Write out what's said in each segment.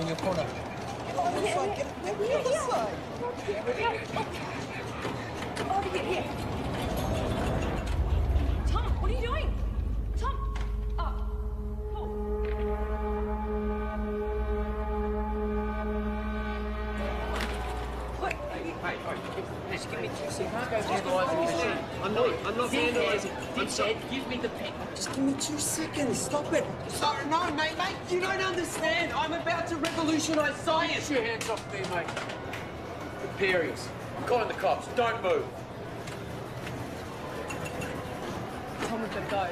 your corner. Oh, this side, get the other side. Over here. Tom, what are you doing? Tom! Paul. What? Hey, just give me 2 seconds. Vandalising the machine. I'm not vandalising. I'm sorry. Give me the pen. Just give me 2 seconds. Stop it. Sorry, no, mate. You don't understand. I'm about to revolutionise science. Get your hands off me, mate. Imperials. I'm calling the cops. Don't move. Tom, we've got to go.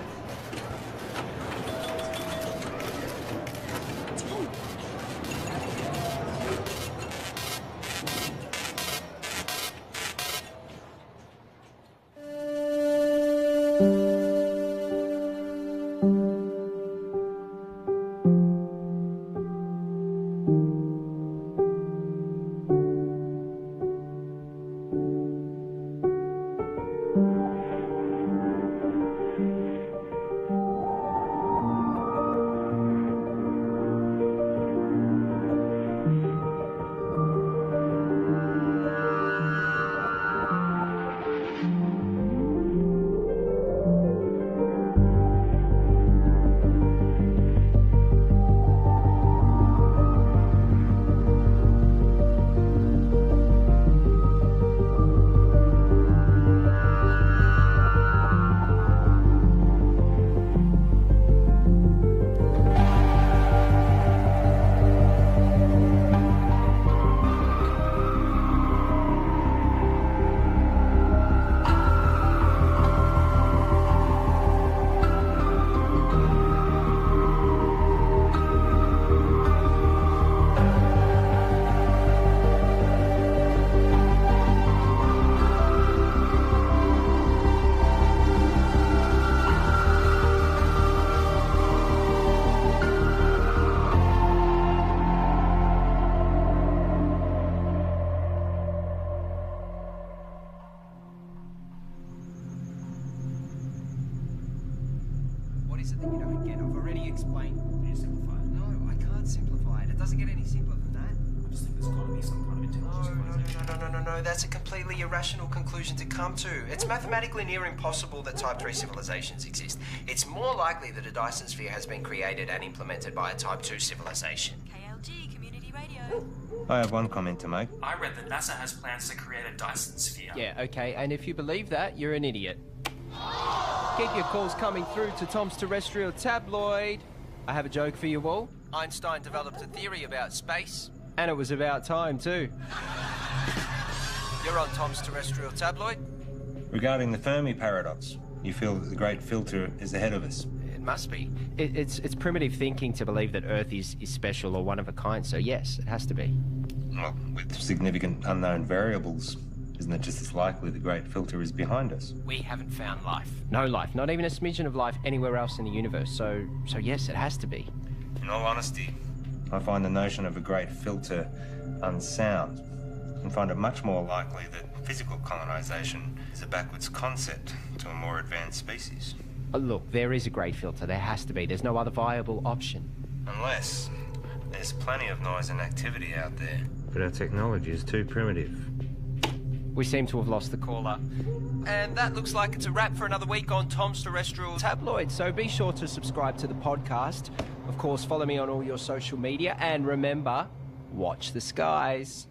What is it that you don't get? I've already explained. Can you simplify it? No, I can't simplify it. It doesn't get any simpler than that. I just think there's got to be some kind of intelligence. No. That's a completely irrational conclusion to come to. It's mathematically near impossible that Type 3 civilizations exist. It's more likely that a Dyson sphere has been created and implemented by a Type 2 civilization. KLG Community Radio. I have one comment to make. I read that NASA has plans to create a Dyson sphere. Yeah, okay, and if you believe that, you're an idiot. Keep your calls coming through to Tom's Terrestrial Tabloid. I have a joke for you all. Einstein developed a theory about space. And it was about time, too. You're on Tom's Terrestrial Tabloid. Regarding the Fermi paradox, you feel that the great filter is ahead of us. It must be. It's primitive thinking to believe that Earth is special or one of a kind, so yes, it has to be. Well, with significant unknown variables, isn't it just as likely the great filter is behind us? We haven't found life. No life, not even a smidgen of life anywhere else in the universe, so yes, it has to be. In all honesty, I find the notion of a great filter unsound and find it much more likely that physical colonization is a backwards concept to a more advanced species. Look, there is a great filter. There has to be. There's no other viable option. Unless there's plenty of noise and activity out there. But our technology is too primitive. We seem to have lost the caller. And that looks like it's a wrap for another week on Tom's Terrestrial Tabloid. So be sure to subscribe to the podcast. Of course, follow me on all your social media. And remember, watch the skies.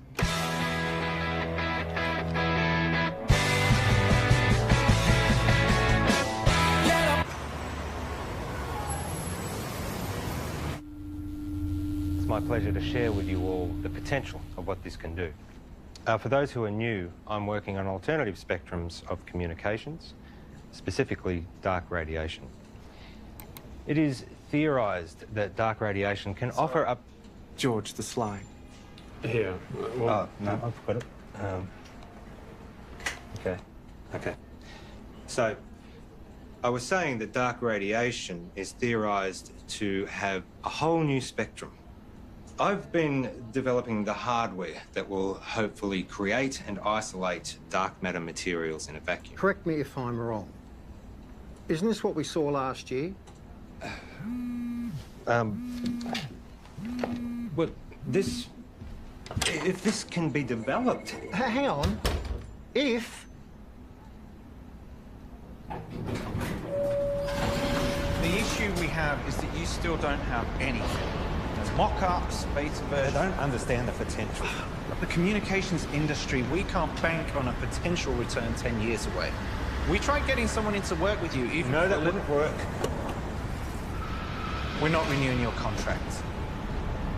It's my pleasure to share with you all the potential of what this can do. For those who are new, I'm working on alternative spectrums of communications, specifically dark radiation. It is theorised that dark radiation can offer up... George the Sly. Here. Oh, no, I've got it. Okay. So, I was saying that dark radiation is theorised to have a whole new spectrum. I've been developing the hardware that will hopefully create and isolate dark matter materials in a vacuum. Correct me if I'm wrong. Isn't this what we saw last year? Well, If this can be developed. Hang on. If... The issue we have is that you still don't have anything. There's mock-ups, beta versions. I don't understand the potential. The communications industry, we can't bank on a potential return 10 years away. We tried getting someone in to work with you, even... No, that wouldn't work. We're not renewing your contract.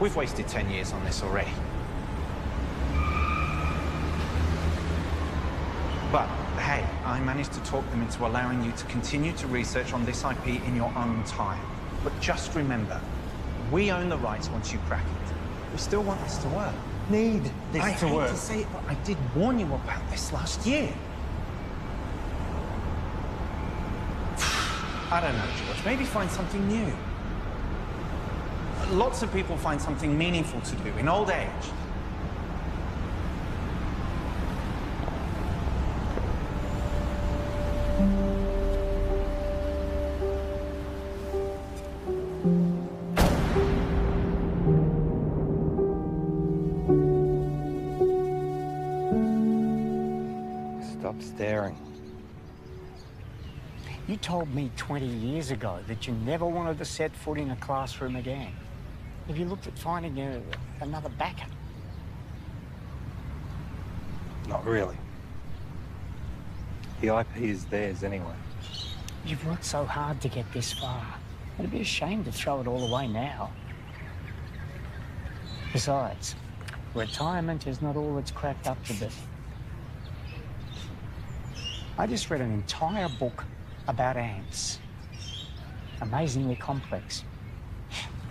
We've wasted 10 years on this already. But, hey, I managed to talk them into allowing you to continue to research on this IP in your own time. But just remember, we own the rights once you crack it. We still want this to work. Need this I to hate work. to say it, but I did warn you about this last year. I don't know, George. Maybe find something new. Lots of people find something meaningful to do in old age. Stop staring. You told me 20 years ago that you never wanted to set foot in a classroom again. Have you looked at finding another backup? Not really. The IP is theirs anyway. You've worked so hard to get this far. It'd be a shame to throw it all away now. Besides, retirement is not all it's cracked up to be. I just read an entire book about ants. Amazingly complex.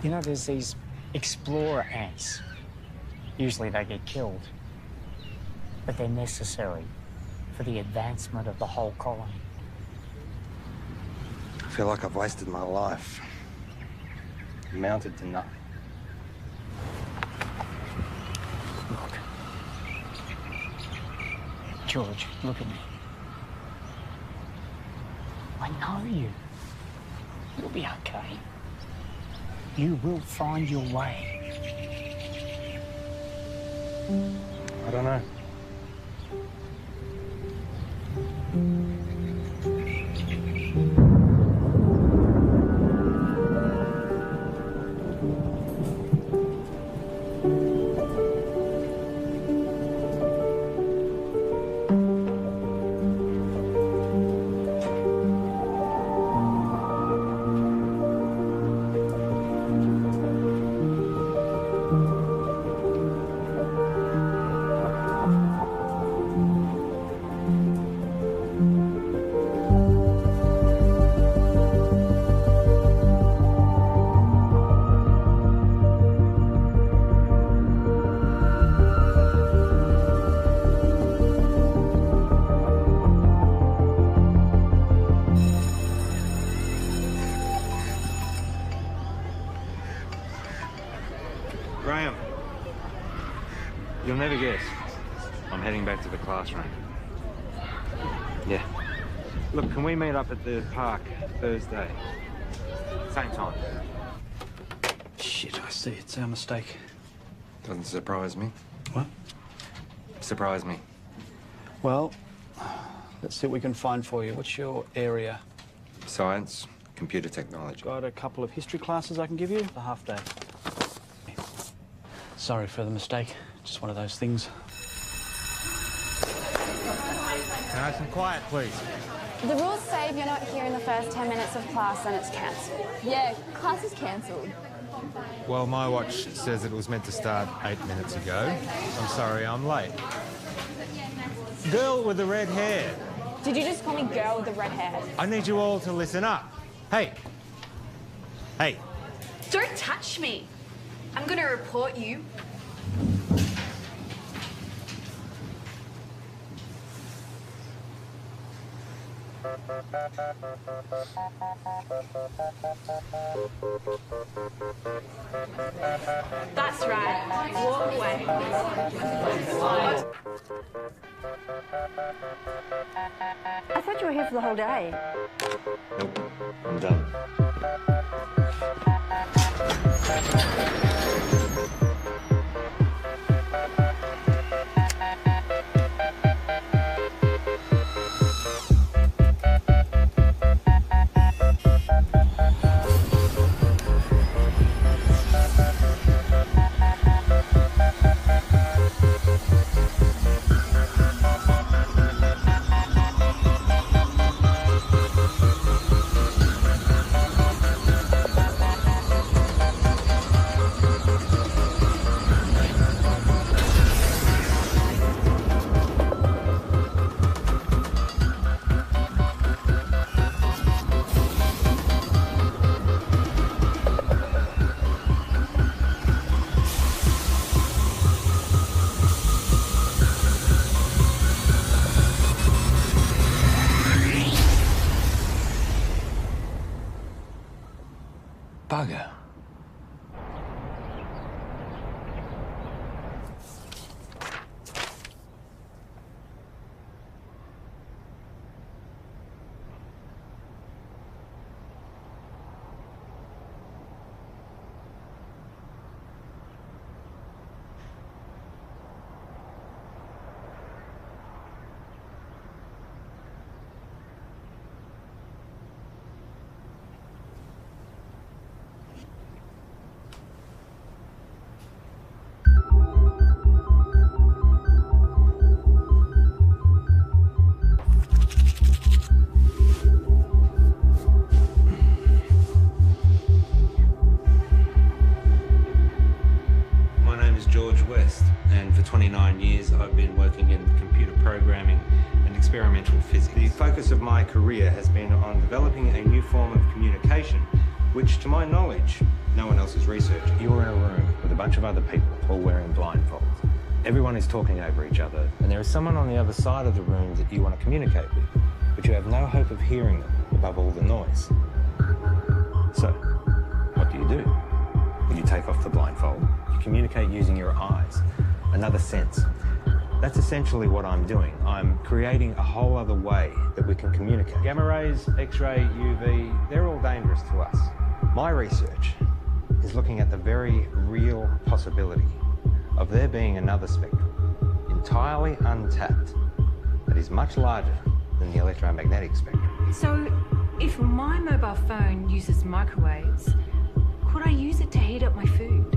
You know, there's these explorer ants. Usually they get killed. But they're necessary for the advancement of the whole colony. I feel like I've wasted my life. Amounted to nothing. Look. George, look at me. I know you. You'll be okay. You will find your way. I don't know. Graham, you'll never guess. I'm heading back to the classroom. Yeah. Look, can we meet up at the park Thursday? Same time. Shit, I see. It's our mistake. Doesn't surprise me. What? Surprise me. Well, let's see what we can find for you. What's your area? Science, computer technology. Got a couple of history classes I can give you. A half day. Sorry for the mistake. Just one of those things. Nice and quiet, please. The rules say if you're not here in the first 10 minutes of class, then it's cancelled. Yeah, class is cancelled. Well, my watch says it was meant to start 8 minutes ago. I'm sorry, I'm late. Girl with the red hair. Did you just call me girl with the red hair? I need you all to listen up. Hey. Hey. Don't touch me. I'm going to report you. That's right. Walk away. I thought you were here for the whole day. Nope, I'm done. Bugger. My name is George West, and for 29 years I've been working in computer programming and experimental physics. The focus of my career has been on developing a new form of communication, which, to my knowledge, no one else has researched. You're in a room with a bunch of other people, all wearing blindfolds. Everyone is talking over each other, and there is someone on the other side of the room that you want to communicate with, but you have no hope of hearing them above all the noise. So, what do? When you take off the blindfold, you communicate using your eyes, another sense. That's essentially what I'm doing. I'm creating a whole other way that we can communicate. Gamma rays, X-ray, UV, they're all dangerous to us. My research is looking at the very real possibility of there being another spectrum, entirely untapped, that is much larger than the electromagnetic spectrum. So, if my mobile phone uses microwaves, could I use it to heat up my food?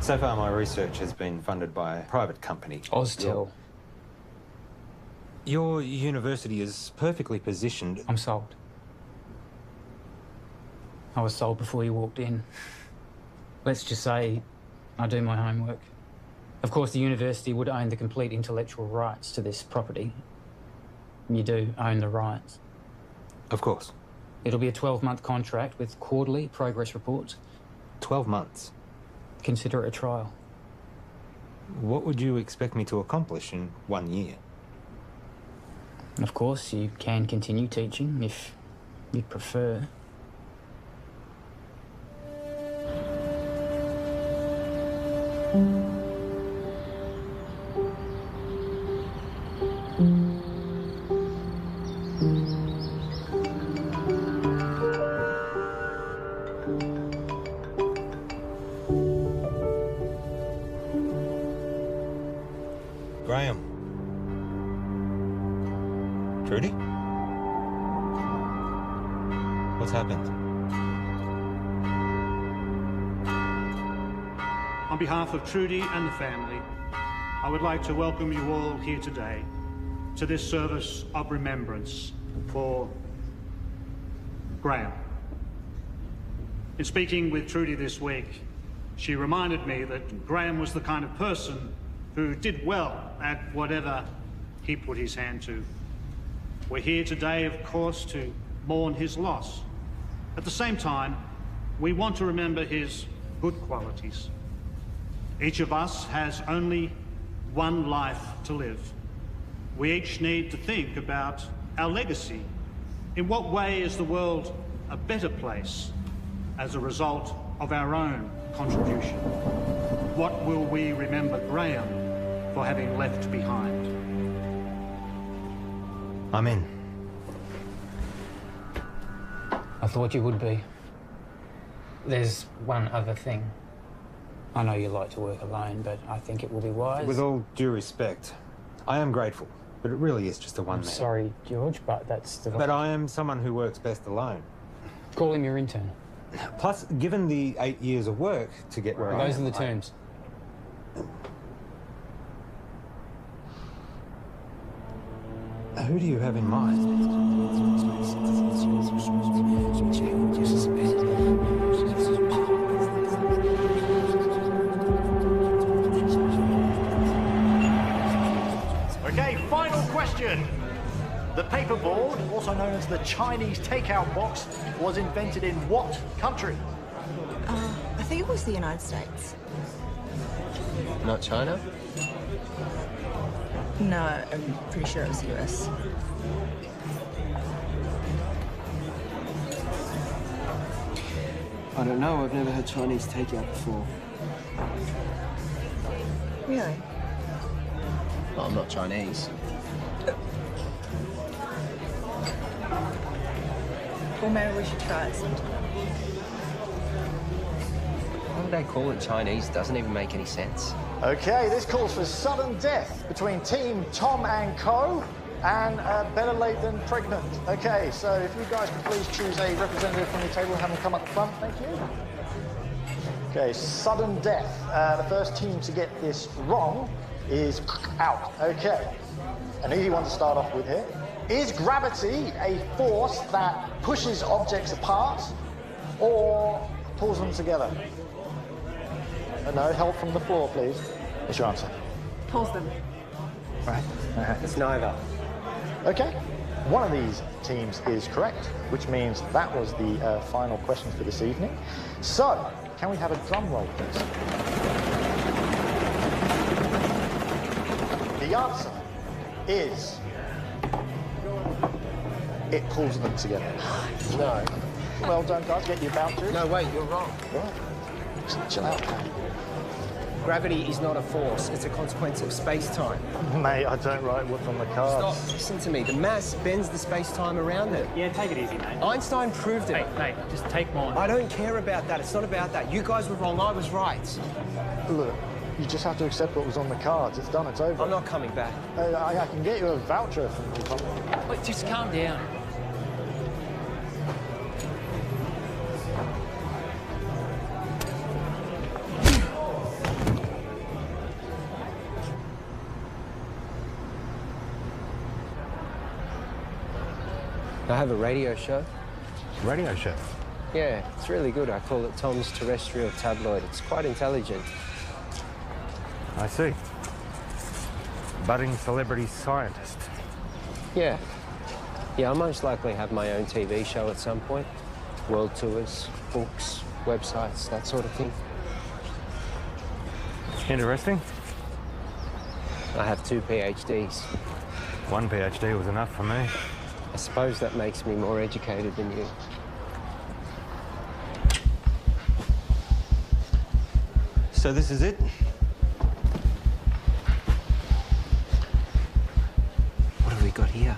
So far, my research has been funded by a private company. Austel. Your university is perfectly positioned. I'm sold. I was sold before you walked in. Let's just say I do my homework. Of course, the university would own the complete intellectual rights to this property. You do own the rights. Of course. It'll be a 12-month contract with quarterly progress reports. 12 months? Consider it a trial. What would you expect me to accomplish in 1 year? Of course, you can continue teaching if you prefer. Graham. Trudy? What's happened? On behalf of Trudy and the family, I would like to welcome you all here today to this service of remembrance for Graham. In speaking with Trudy this week, she reminded me that Graham was the kind of person who did well at whatever he put his hand to. We're here today, of course, to mourn his loss. At the same time, we want to remember his good qualities. Each of us has only one life to live. We each need to think about our legacy. In what way is the world a better place as a result of our own contribution? What will we remember Graham for having left behind? I'm in. I thought you would be. There's one other thing. I know you like to work alone, but I think it will be wise. With all due respect, I am grateful, but it really is just a one-man. Sorry, George, but that's the... But I am someone who works best alone. Call him your intern. Plus, given the 8 years of work to get where I am... Those are the terms. Who do you have in mind? Okay, final question. The paperboard, also known as the Chinese takeout box, was invented in what country? I think it was the United States. Not China? No, I'm pretty sure it was the US. I don't know. I've never had Chinese takeout before. Really? Well, I'm not Chinese. Well, maybe we should try it sometime. Why would they call it Chinese? Doesn't even make any sense. Okay, this calls for sudden death between Team Tom and Co. and Better Late Than Pregnant. Okay, so if you guys could please choose a representative from the table and have them come up the front, thank you. Okay, sudden death. The first team to get this wrong is out. Okay, an easy one to start off with here. Is gravity a force that pushes objects apart or pulls them together? No, help from the floor, please. What's your answer? Pulls them. Right. It's neither. Okay. One of these teams is correct, which means that was the final question for this evening. So, can we have a drum roll, please? The answer is... it pulls them together. No. Well done, guys. Get your vouchers. No, wait, you're wrong. What? Just chill out, man. Gravity is not a force, it's a consequence of space-time. Mate, I don't write what's on the cards. Stop, listen to me. The mass bends the space-time around it. Yeah, take it easy, mate. Einstein proved it. Mate, just take mine. I don't care about that. It's not about that. You guys were wrong, I was right. Look, you just have to accept what was on the cards. It's done, it's over. I'm not coming back. I can get you a voucher from the company. Wait, just calm down. I have a radio show. Radio show? Yeah, it's really good. I call it Tom's Terrestrial Tabloid. It's quite intelligent. I see. Budding celebrity scientist. Yeah. Yeah, I'll most likely have my own TV show at some point. World tours, books, websites, that sort of thing. Interesting. I have 2 PhDs. One PhD was enough for me. I suppose that makes me more educated than you. So this is it? What have we got here?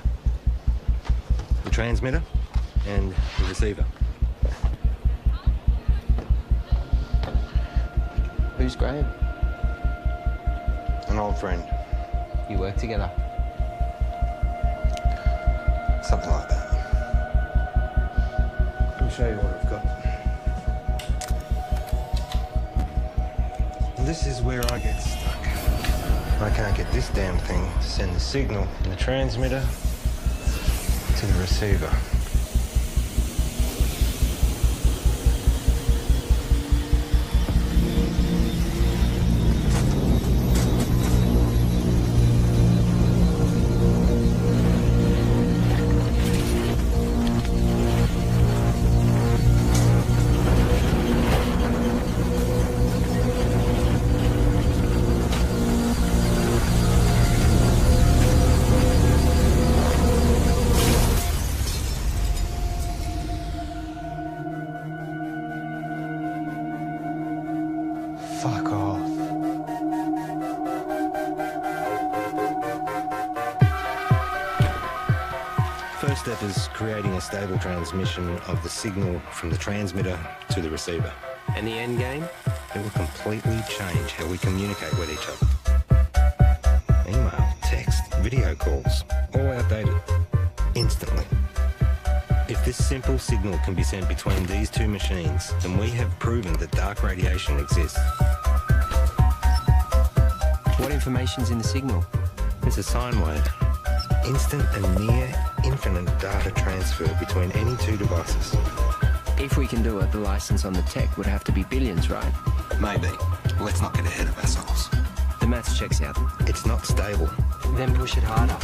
The transmitter and the receiver. Who's Graham? An old friend. You work together? Something like that. Let me show you what I've got. This is where I get stuck. I can't get this damn thing to send the signal from the transmitter to the receiver. Fuck off. First step is creating a stable transmission of the signal from the transmitter to the receiver. And the end game? It will completely change how we communicate with each other. Email, text, video calls, all outdated. Instantly. If this simple signal can be sent between these two machines, then we have proven that dark radiation exists. What information's in the signal? It's a sine wave. Instant and near infinite data transfer between any two devices. If we can do it, the license on the tech would have to be billions, right? Maybe. Let's not get ahead of ourselves. The maths checks out. It's not stable. Then push it harder.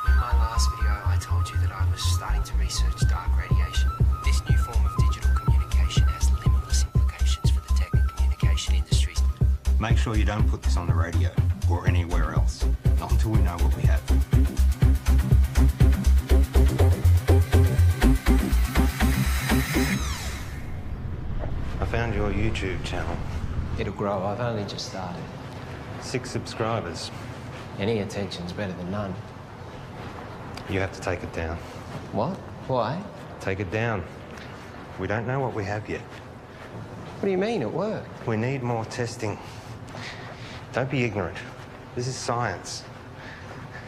In my last video, I told you that I was starting to research dark radiation. This new form of digital communication has limitless implications for the tech and communication industries. Make sure you don't put this on the radio or anywhere else. Not until we know what we have. YouTube channel. It'll grow. I've only just started. 6 subscribers. Any attention's better than none. You have to take it down. What? Why? Take it down. We don't know what we have yet. What do you mean it worked? We need more testing. Don't be ignorant. This is science.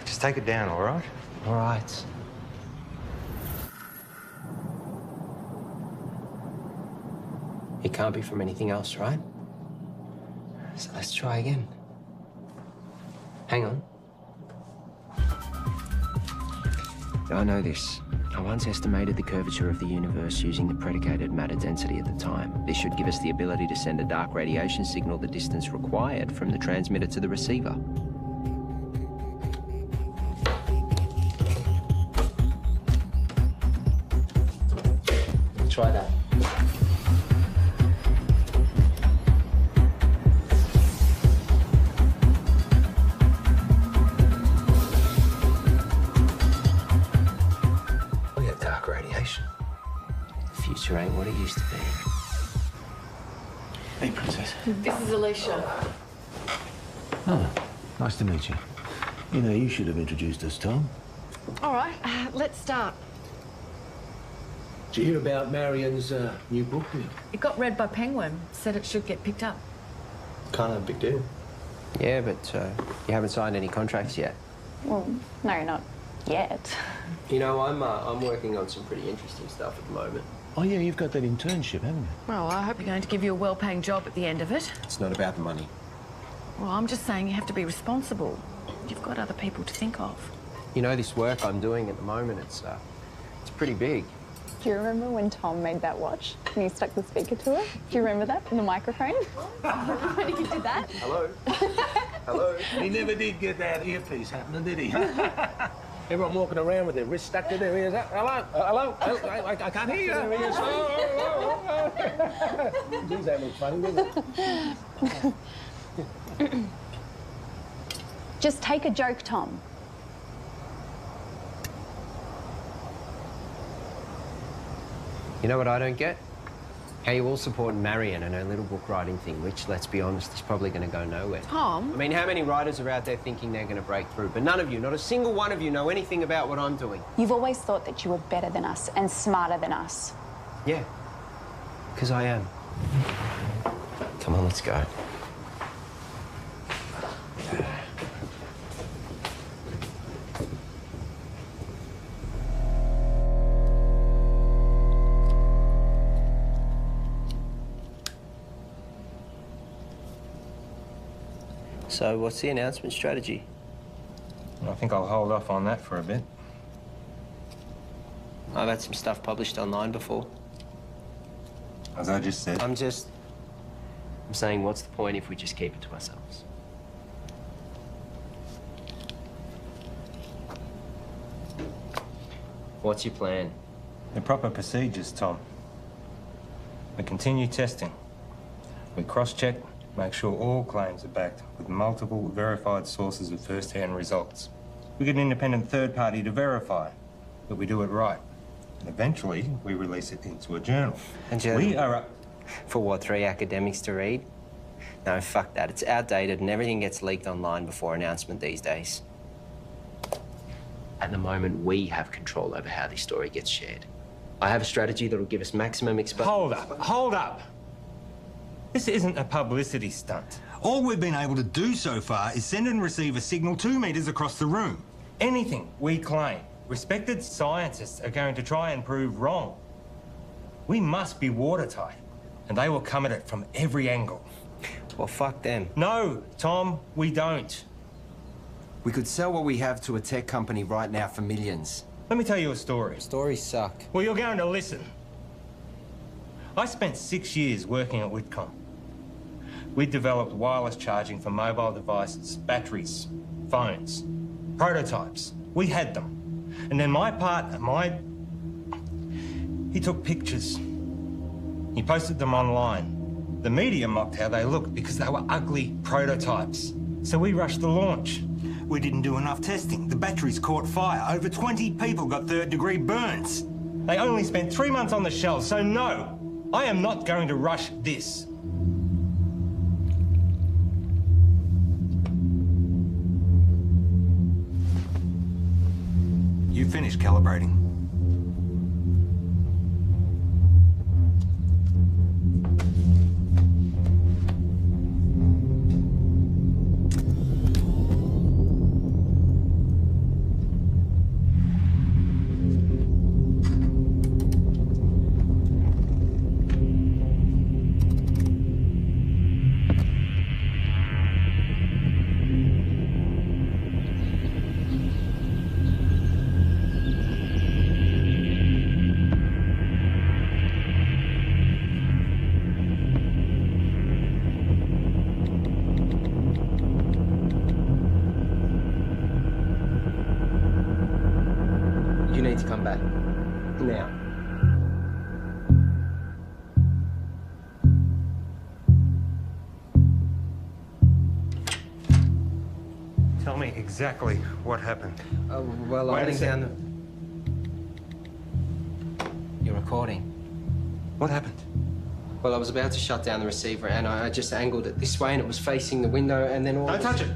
Just take it down, all right? All right. It can't be from anything else, right? So let's try again. Hang on. I know this. I once estimated the curvature of the universe using the predicated matter density at the time. This should give us the ability to send a dark radiation signal the distance required from the transmitter to the receiver. Try that. We have dark radiation. The future ain't what it used to be. Hey, Princess. This is Alicia. Oh, nice to meet you. You know, you should have introduced us, Tom. All right, let's start. Did you hear about Marion's new book? It got read by Penguin. Said it should get picked up. Kind of a big deal. Yeah, but you haven't signed any contracts yet. Well, no, not yet. You know, I'm working on some pretty interesting stuff at the moment. Oh, yeah, you've got that internship, haven't you? Well, I hope you're going to give you a well-paying job at the end of it. It's not about the money. Well, I'm just saying you have to be responsible. You've got other people to think of. You know, this work I'm doing at the moment, it's pretty big. Do you remember when Tom made that watch and you stuck the speaker to it? Do you remember that in the microphone? When you did that? Hello? Hello? He never did get that earpiece happening, did he? Everyone walking around with their wrists stuck to their ears. Hello? Hello? I can't hear you. Geez, that looks funny, doesn't it? Just take a joke, Tom. You know what I don't get? How you all support Marion and her little book writing thing, which, let's be honest, is probably going to go nowhere. Tom? I mean, how many writers are out there thinking they're going to break through? But none of you, not a single one of you, know anything about what I'm doing. You've always thought that you were better than us and smarter than us. Yeah, because I am. Come on, let's go. So, what's the announcement strategy? I think I'll hold off on that for a bit. I've had some stuff published online before. As I just said. I'm saying, what's the point if we just keep it to ourselves? What's your plan? The proper procedures, Tom. We continue testing. We cross-check, make sure all claims are backed with multiple verified sources of first-hand results. We get an independent third party to verify that we do it right. And eventually, we release it into a journal. A journal? We are For what, 3 academics to read? No, fuck that. It's outdated and everything gets leaked online before announcement these days. At the moment, we have control over how this story gets shared. I have a strategy that'll give us maximum exposure. Hold up. This isn't a publicity stunt. All we've been able to do so far is send and receive a signal 2 meters across the room. Anything we claim, respected scientists are going to try and prove wrong. We must be watertight, and they will come at it from every angle. Well, fuck them. No, Tom, we don't. We could sell what we have to a tech company right now for millions. Let me tell you a story. Stories suck. Well, you're going to listen. I spent 6 years working at Whitcomb. We developed wireless charging for mobile devices, batteries, phones, prototypes. We had them. And then my partner, he took pictures. He posted them online. The media mocked how they looked because they were ugly prototypes. So we rushed the launch. We didn't do enough testing. The batteries caught fire. Over 20 people got third-degree burns. They only spent 3 months on the shelves, so no, I am not going to rush this. You finished calibrating. You need to come back. Now. Tell me exactly what happened. Well, I Wait a went second. down the... You're recording. What happened? Well, I was about to shut down the receiver and I just angled it this way and it was facing the window and then all... Don't touch it.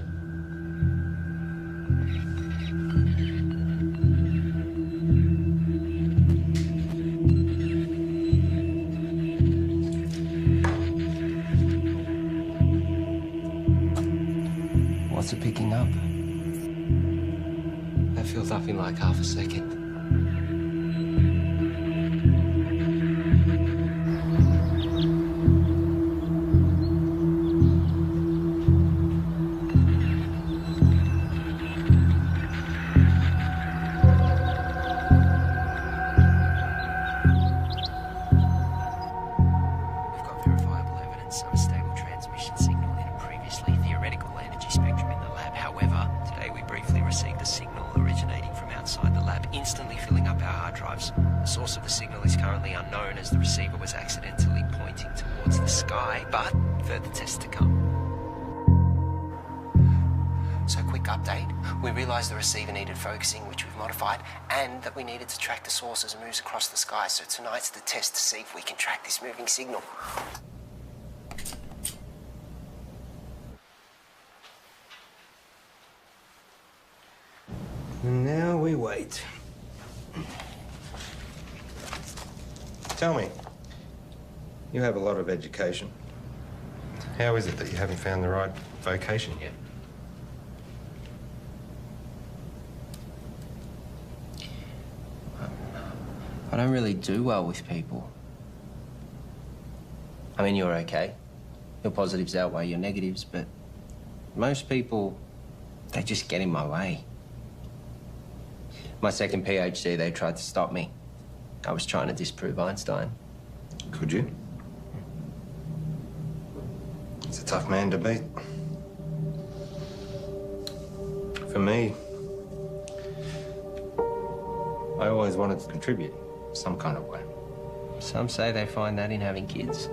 What's it picking up? That feels up in like half a second. We've got verifiable evidence of a stable transmission signal in a previously theoretical energy spectrum in the lab. However, today we briefly received a signal originating from outside the lab, instantly filling up our hard drives. The source of the signal is currently unknown as the receiver was accidentally pointing towards the sky, but further tests to come. So, quick update. We realised the receiver needed focusing, which we've modified, and that we needed to track the source as it moves across the sky. So tonight's the test to see if we can track this moving signal. And now we wait. Tell me, you have a lot of education. How is it that you haven't found the right vocation yet? I don't really do well with people. I mean, you're okay. Your positives outweigh your negatives, but most people, they just get in my way. My second PhD, they tried to stop me. I was trying to disprove Einstein. Could you? It's a tough man to beat. For me, I always wanted to contribute some kind of way. Some say they find that in having kids.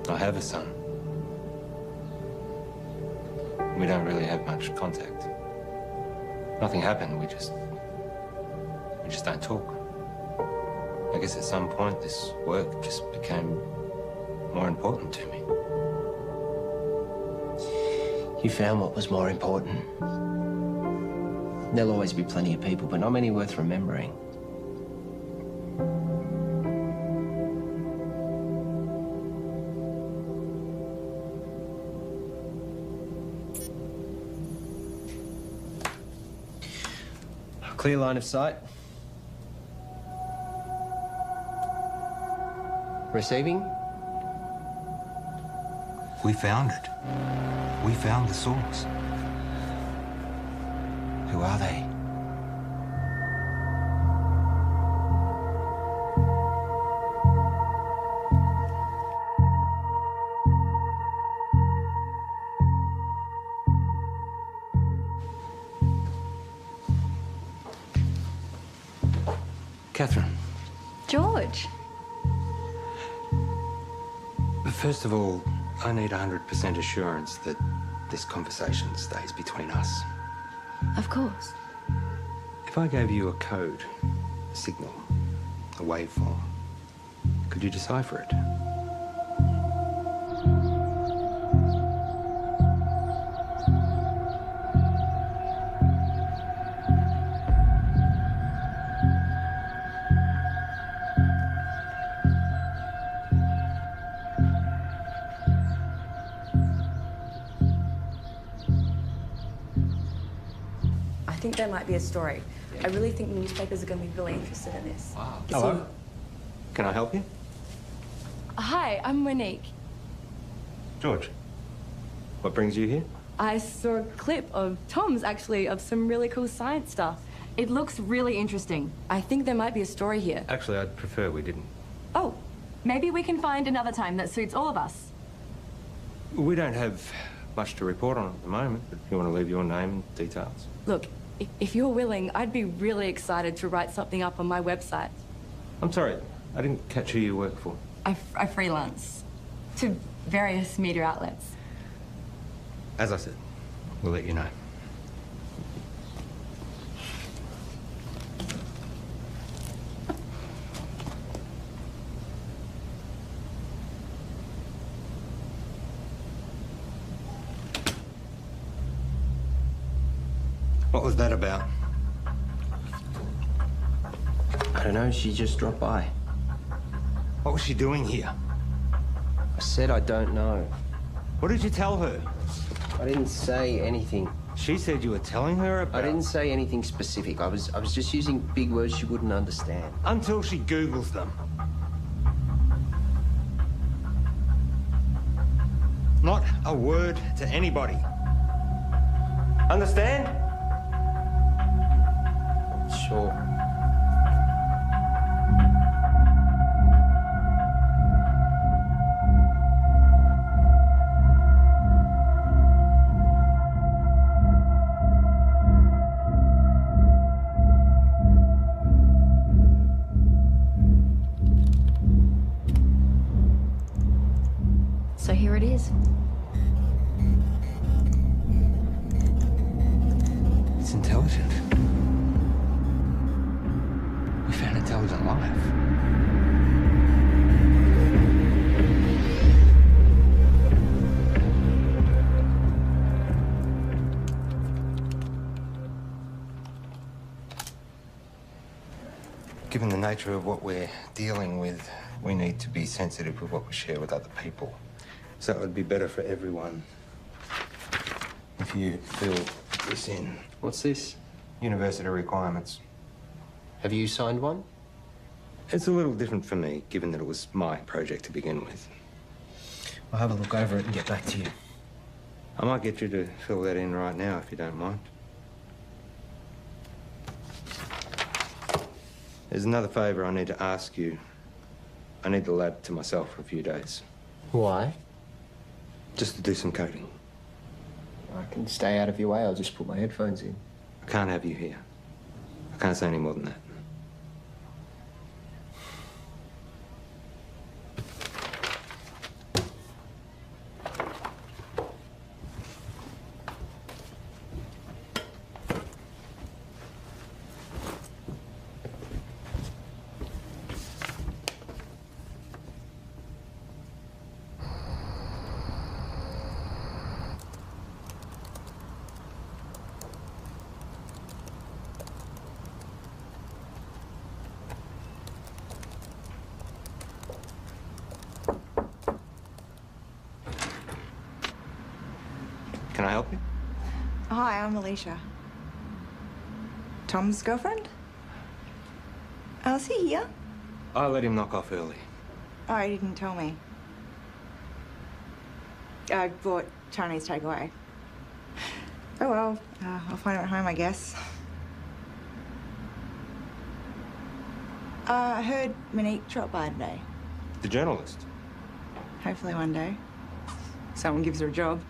I have a son. We don't really have much contact. Nothing happened, we just don't talk. I guess at some point this work just became more important to me. You found what was more important. There'll always be plenty of people, but not many worth remembering. Clear line of sight. Receiving? We found it. We found the source. Who are they? Catherine, George. first of all, I need 100% assurance that this conversation stays between us. Of course. If I gave you a code, a signal, a waveform, could you decipher it? think there might be a story. I really think newspapers are going to be really interested in this. Wow. You Hello? see- Can I help you? Hi, I'm Monique. George. What brings you here? I saw a clip of Tom's, actually, of some really cool science stuff. It looks really interesting. I think there might be a story here. Actually, I'd prefer we didn't. Oh, maybe we can find another time that suits all of us. We don't have much to report on at the moment, but if you want to leave your name and details. Look, if you're willing, I'd be really excited to write something up on my website. I'm sorry, I didn't catch who you work for. I freelance to various media outlets. As I said, we'll let you know. What was that about? I don't know, she just dropped by. What was she doing here? I said I don't know. What did you tell her? I didn't say anything. She said you were telling her about... I didn't say anything specific. I was just using big words she wouldn't understand. Until she Googles them. Not a word to anybody. Understand? Sure. So here it is. It's intelligent. We found intelligent life. Given the nature of what we're dealing with, we need to be sensitive with what we share with other people. So it would be better for everyone if you fill this in. What's this? University requirements. Have you signed one? It's a little different for me, given that it was my project to begin with. I'll have a look over it and get back to you. I might get you to fill that in right now, if you don't mind. There's another favour I need to ask you. I need the lab to myself for a few days. Why? Just to do some coding. I can stay out of your way. I'll just put my headphones in. I can't have you here. I can't say any more than that. Can I help you? Hi, I'm Alicia. Tom's girlfriend? Oh, is he here? I let him knock off early. Oh, he didn't tell me. I bought Chinese takeaway. Oh well, I'll find him at home, I guess. I heard Monique dropped by today. The journalist. Hopefully one day. Someone gives her a job.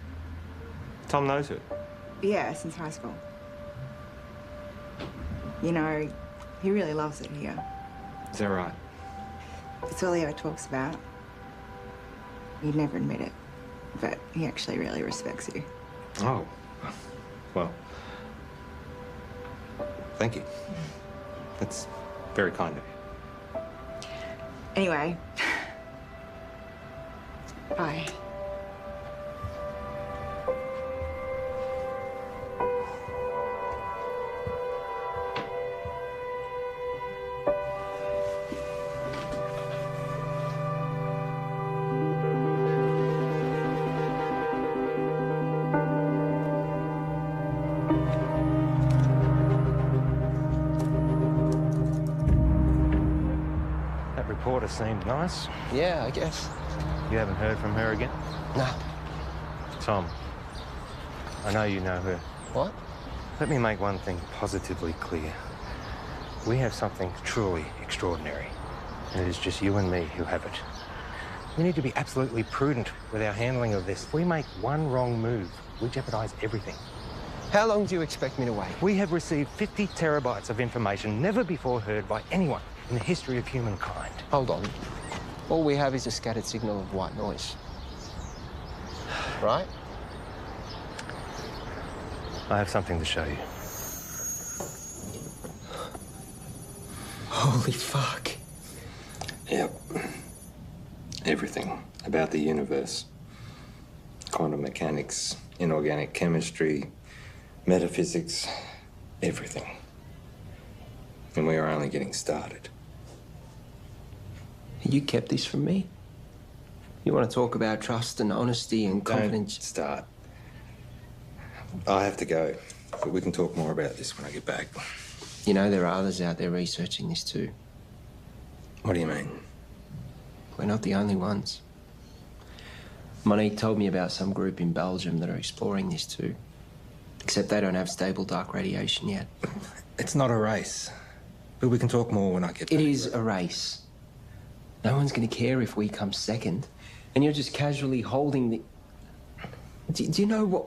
Tom knows her. Yeah, since high school. You know, he really loves it here. Is that right? It's all he ever talks about. He'd never admit it, but he actually really respects you. Oh. Well. Thank you. That's very kind of you. Anyway. Bye. daughter seemed nice. Yeah, I guess. You haven't heard from her again? No. Tom, I know you know her. What? Let me make one thing positively clear. We have something truly extraordinary, and it is just you and me who have it. We need to be absolutely prudent with our handling of this. If we make one wrong move, we jeopardize everything. How long do you expect me to wait? We have received 50 terabytes of information never before heard by anyone in the history of humankind. Hold on. All we have is a scattered signal of white noise. Right? I have something to show you. Holy fuck. Yep. Everything about the universe. Quantum mechanics, inorganic chemistry, metaphysics, everything. And we are only getting started. You kept this from me? You want to talk about trust and honesty and confidence? Don't start. I have to go, but we can talk more about this when I get back. You know, there are others out there researching this too. What do you mean? We're not the only ones. Monique told me about some group in Belgium that are exploring this too. Except they don't have stable dark radiation yet. It's not a race. But we can talk more when I get back. It is a race. No one's going to care if we come second. And you're just casually holding the... Do you know what...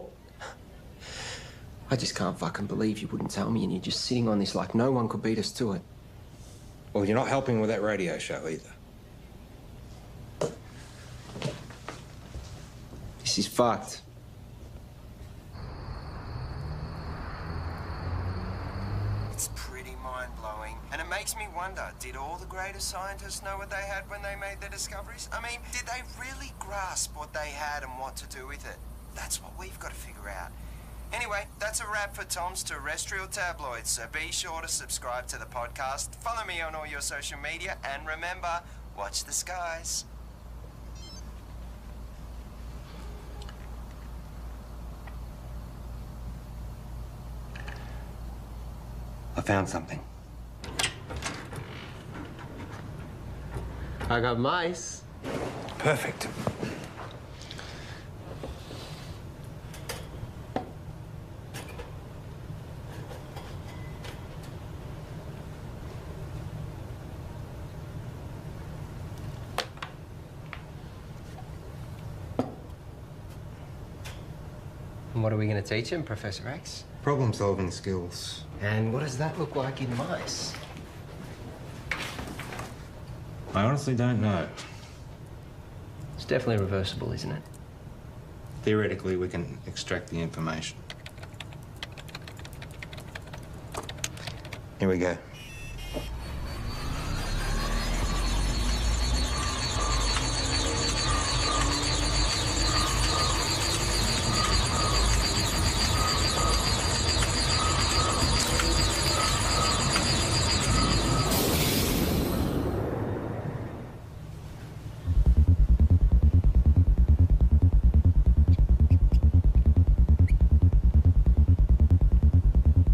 I just can't fucking believe you wouldn't tell me and you're just sitting on this like no one could beat us to it. Well, you're not helping with that radio show either. This is fucked. It's pretty mind-blowing. And it makes me wonder, did all the greatest scientists know what they had when they made their discoveries? I mean, did they really grasp what they had and what to do with it? That's what we've got to figure out. Anyway, that's a wrap for Tom's Terrestrial Tabloids, so be sure to subscribe to the podcast, follow me on all your social media, and remember, watch the skies. I found something. I got mice. Perfect. And what are we going to teach him, Professor X? Problem-solving skills. And what does that look like in mice? I honestly don't know. It's definitely reversible, isn't it? Theoretically, we can extract the information. Here we go.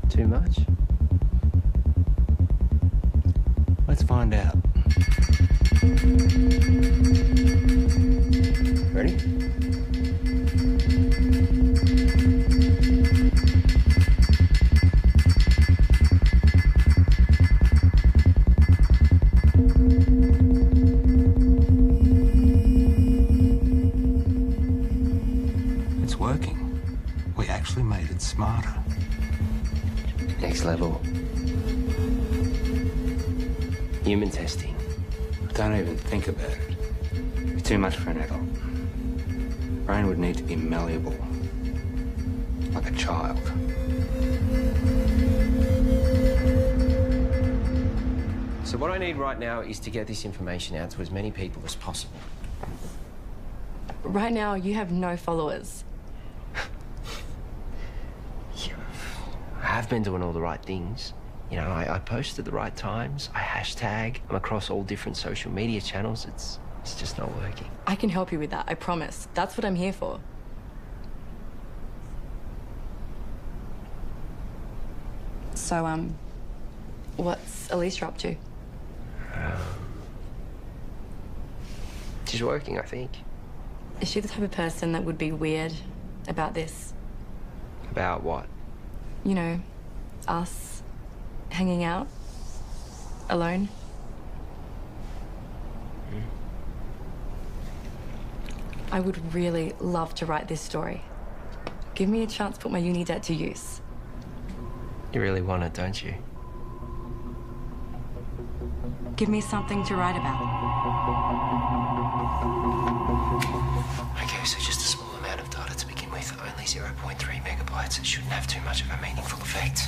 Too much? Let's find out. Ready? It's working. We actually made it smarter. Next level. Human testing. Don't even think about it. It's too much for an adult. Brain would need to be malleable. Like a child. So what I need right now is to get this information out to as many people as possible. Right now, you have no followers. I have been doing all the right things. You know, I post at the right times, I hashtag, I'm across all different social media channels. It's just not working. I can help you with that, I promise. That's what I'm here for. So, what's Alicia up to? She's working, I think. Is she the type of person that would be weird about this? About what? You know, us hanging out alone? I would really love to write this story. Give me a chance to put my uni debt to use. You really want it, don't you? Give me something to write about. Okay, so just a small amount of data to begin with, only 0.3 megabytes. It shouldn't have too much of a meaningful effect.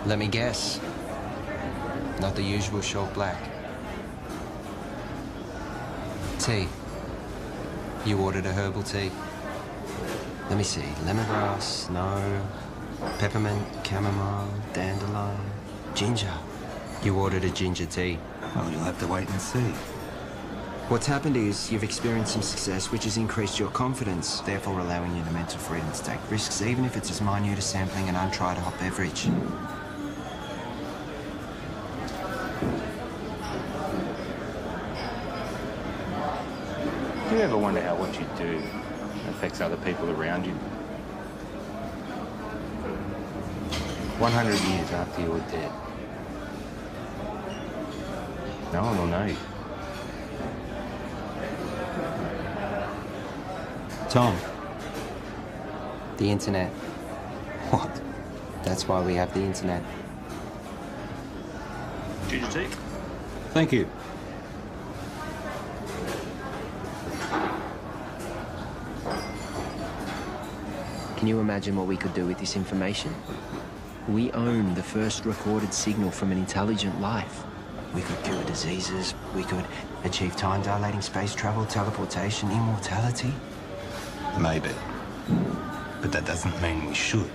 Let me guess. Not the usual short black. Tea. You ordered a herbal tea. Let me see. Lemongrass, no. Peppermint, chamomile, dandelion, ginger. You ordered a ginger tea. Well, you'll have to wait and see. What's happened is you've experienced some success, which has increased your confidence, therefore allowing you the mental freedom to take risks, even if it's as minute as sampling an untried hot beverage. Do you ever wonder how what you do affects other people around you? 100 years after you're dead, no one will know you. Tom. The internet. What? That's why we have the internet. Ginger tea? Thank you. Can you imagine what we could do with this information? We own the first recorded signal from an intelligent life. We could cure diseases, we could achieve time-dilating space travel, teleportation, immortality. Maybe. But that doesn't mean we should.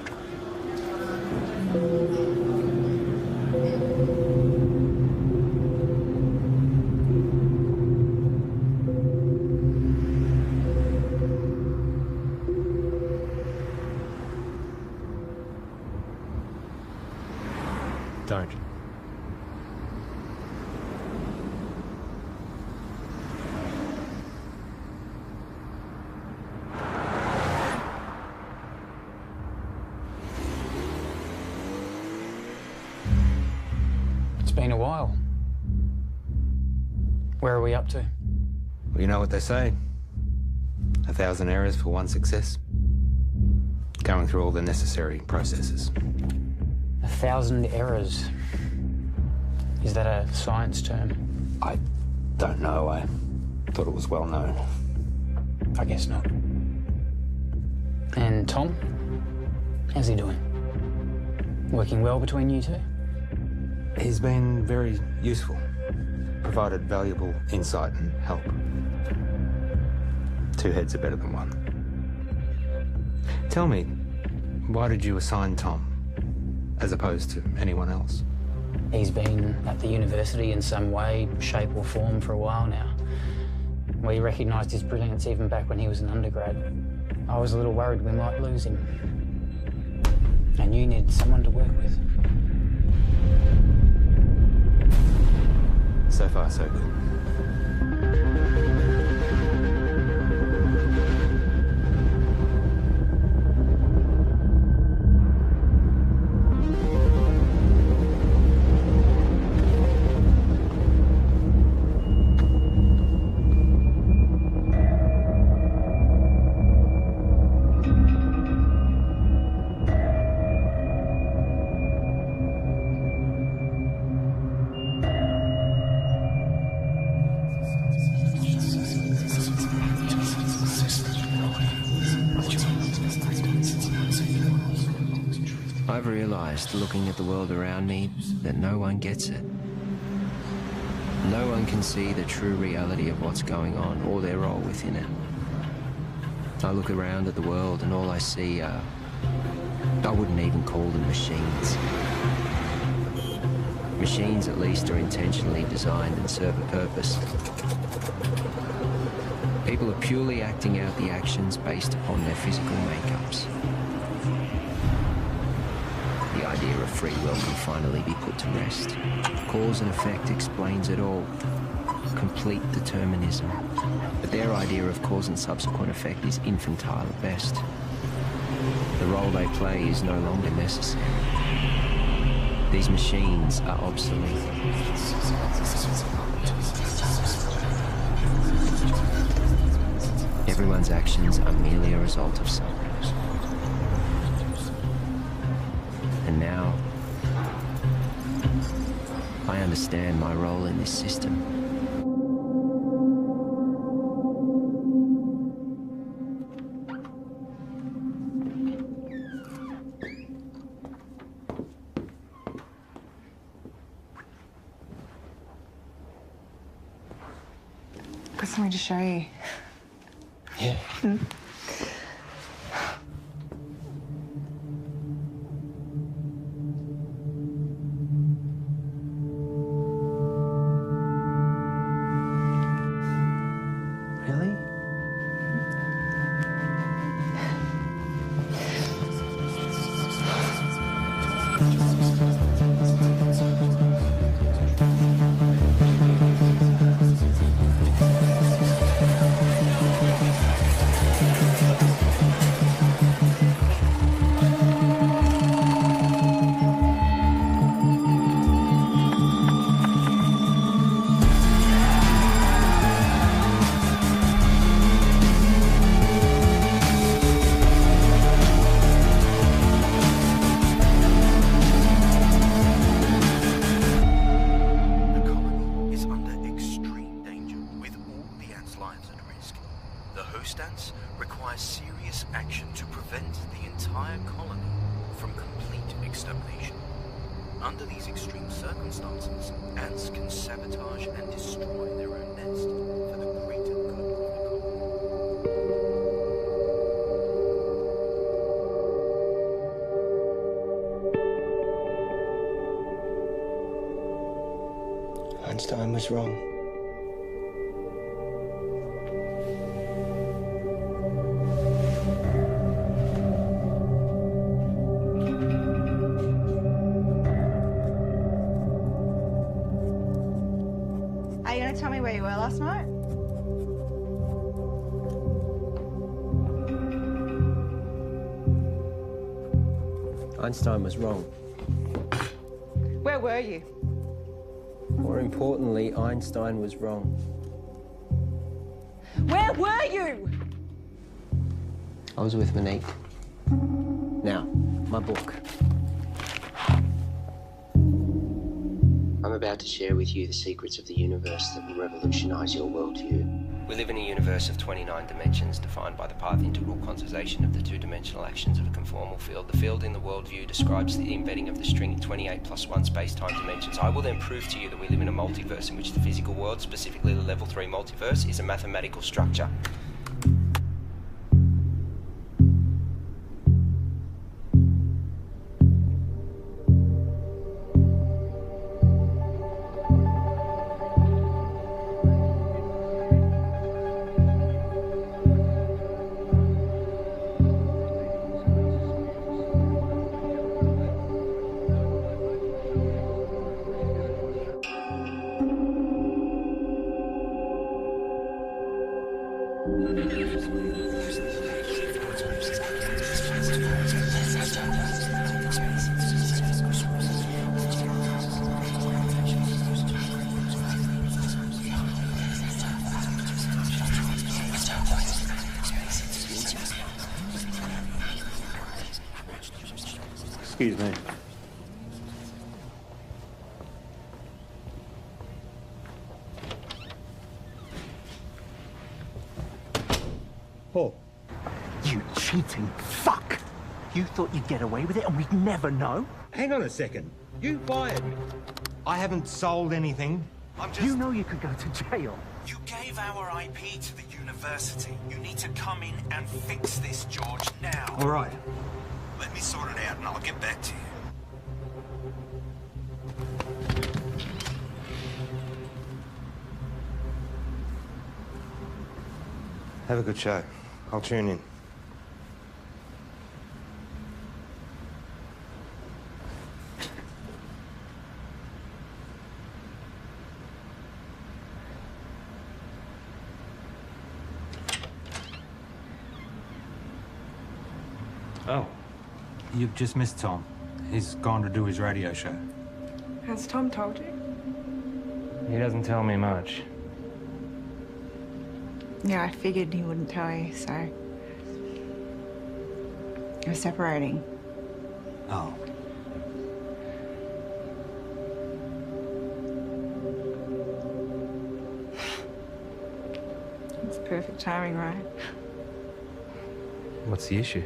Don't. It's been a while. Where are we up to? Well, you know what they say. 1,000 errors for one success. Going through all the necessary processes. 1,000 errors. Is that a science term? I don't know. I thought it was well known. I guess not. And Tom? How's he doing? Working well between you two? He's been very useful. Provided valuable insight and help. Two heads are better than one. Tell me, why did you assign Tom as opposed to anyone else? He's been at the university in some way, shape or form for a while now. We recognised his brilliance even back when he was an undergrad. I was a little worried we might lose him. And you needed someone to work with. So far, so good. I've realized, looking at the world around me, that no one gets it. No one can see the true reality of what's going on or their role within it. I look around at the world and all I see are... I wouldn't even call them machines. Machines, at least, are intentionally designed and serve a purpose. People are purely acting out the actions based upon their physical makeups. The idea of free will can finally be put to rest. Cause and effect explains it all. Complete determinism. But their idea of cause and subsequent effect is infantile at best. The role they play is no longer necessary. These machines are obsolete. Everyone's actions are merely a result of something. And now, I understand my role in this system. Got something to show you. Yeah. Really? Under these extreme circumstances, ants can sabotage and destroy their own nest for the greater good of the colony. Einstein was wrong. Are you going to tell me where you were last night? Einstein was wrong. Where were you? More importantly, Einstein was wrong. Where were you? I was with Monique. Now, my book. I'm about to share with you the secrets of the universe that will revolutionize your worldview. We live in a universe of 29 dimensions defined by the path integral quantization of the two-dimensional actions of a conformal field. The field in the worldview describes the embedding of the string in 28 plus 1 space-time dimensions. I will then prove to you that we live in a multiverse in which the physical world, specifically the level 3 multiverse, is a mathematical structure. Excuse me. Paul. You cheating fuck! You thought you'd get away with it and we'd never know? Hang on a second. You fired me. I haven't sold anything. I'm just... You know you could go to jail. You gave our IP to the university. You need to come in and fix this, George, now. All right. Let me sort it out and I'll get back to you. Have a good show. I'll tune in. Oh, you've just missed Tom. He's gone to do his radio show. Has Tom told you? He doesn't tell me much. Yeah, I figured he wouldn't tell you, so... We're separating. Oh. It's perfect timing, right? What's the issue?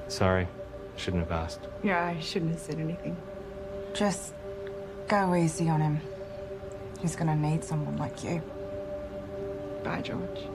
Sorry, shouldn't have asked. Yeah, I shouldn't have said anything. Just go easy on him. He's gonna need someone like you. Bye, George.